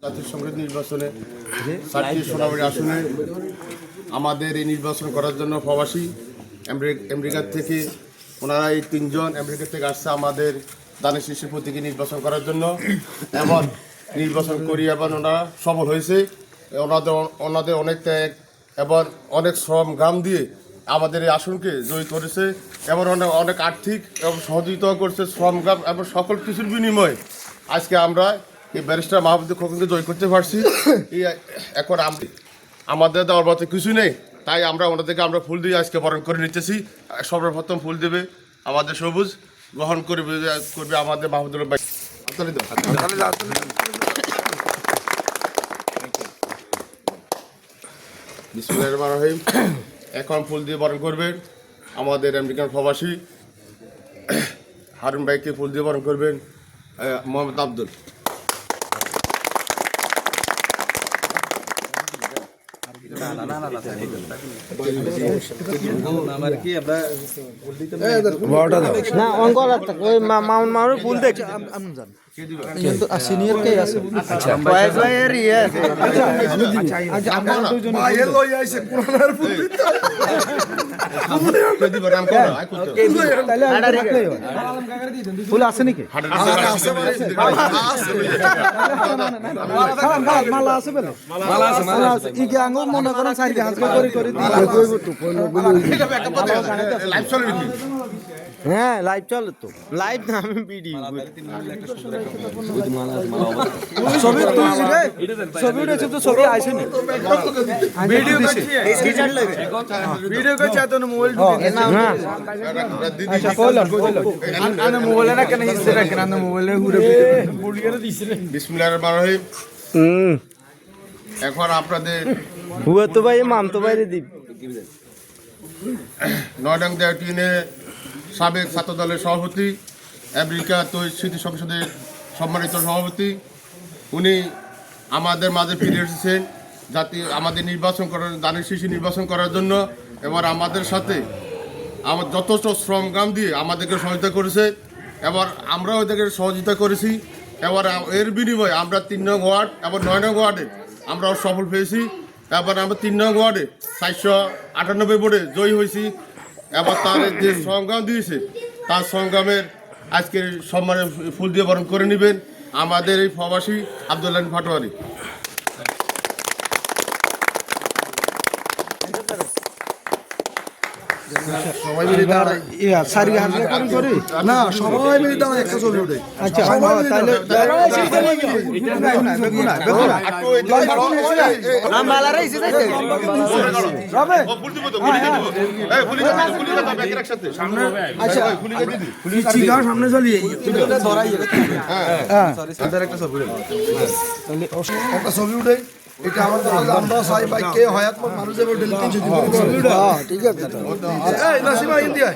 জাতীয় সংসদ নির্বাচনে 4টি সোনাবাড়ি আসনে আমাদের এই নির্বাচন করার জন্য প্রবাসী আমেরিকা থেকে ওনারা এই 3 জন আমেরিকা থেকে আসছে আমাদের দানের শীর্ষে প্রতীকে নির্বাচন করার জন্য এবং নির্বাচন করি এবং ওনারা সফল হয়েছে। ওনাদের অনেক ত্যাগ এবং অনেক শ্রম ঘাম দিয়ে আমাদের এই আসনকে জয়ী করেছে এবং অনেক আর্থিক এবং সহযোগিতা করছে শ্রম ঘাম এবং সকল কিছুর বিনিময়ে আজকে আমরা এই ব্যারিস্টার মাহবুবুদ্দিন খোকনকে জয় করতে পারছি। এখন আমাদের দেওয়ার মতো কিছু নেই, তাই আমরা ওনাদেরকে ফুল দিয়ে আজকে বরণ করে নিতেছি। সর্বপ্রথম ফুল দেবে আমাদের সবুজ, গ্রহণ করবে আমাদের মাহমুদুল্লাহ ভাই। বিসমিল্লাহির রহমানির রহিম। এখন ফুল দিয়ে বরণ করবেন আমাদের আমেরিকান প্রবাসী হারুন ভাইকে ফুল দিয়ে বরণ করবেন মোহাম্মদ আব্দুল। না অঙ্ক ওই মাউন্ট ফুল দেখ সিনিয়র কে আছে ফুল আছে নাকি মালা আছে বলে ইকে আঙ্গ মনে করেন সাইডে হাত করে করে হ্যাঁ লাইভ চলে তো লাইভ না আমি ভিডিও ছবি তুলছি রে ছবি উঠেছে তো ছবি আইছে না ভিডিও করছি ভিডিও করছি তো মোবাইল না আচ্ছা কইলো আনে মোবাইলে না কেন হিসে রাখেন আনে মোবাইলে ঘুরে বুড়িয়ারে দিছে বিসমিল্লাহির রহমানির রহিম। এখন আপনাদের হুয়া তো ভাই মাম তো বাইরে দিব 9 নং দেওয়াটিনে সাবেক ছাত্র দলের সভাপতি, আমেরিকা স্মৃতি সংসদের সম্মানিত সভাপতি, উনি আমাদের মাঝে ফিরে এসেছেন আমাদের নির্বাচন করার দানের শীর্ষে নির্বাচন করার জন্য। এবার আমাদের সাথে আমার যথেষ্ট শ্রমগাম দিয়ে আমাদেরকে সহযোগিতা করেছে, এবার আমরাও ওদেরকে সহযোগিতা করেছি। এবার এর বিনিময়ে আমরা 3 নং ওয়ার্ড এবং 9 নং ওয়ার্ডে আমরাও সফল পেয়েছি। এবার আমরা 3 নং ওয়ার্ডে 498 ভোটে জয়ী হয়েছি। এবার তার যে সংগ্রাম দিয়েছে তার সংগ্রামের আজকে সম্মানে ফুল দিয়ে বরণ করে নেবেন আমাদের এই প্রবাসী আব্দুল্লাহ পাটোয়ারি। সবাই মিলে দাঁড়াই সারি হাতে করে করি না সবাই মিলে দাঁড়াই একটা ছবি উঠে আচ্ছা তাহলে নাম বালা রাইছে যাইতে রবে ফুল দিব তো ফুল দিব এই ফুল দিব একসাথে সামনে আচ্ছা ফুল চিগার সামনে চলি এটা ধরাই হ্যাঁ সরি সাদার একটা ছবি উঠে তাহলে একটা ছবি উঠে এটা আমাদের আমরা সাই ভাই কে হয়াত মানুষ যাবে 300 দিন ঠিক আছে এই নাসিমা ইন্ডিয়া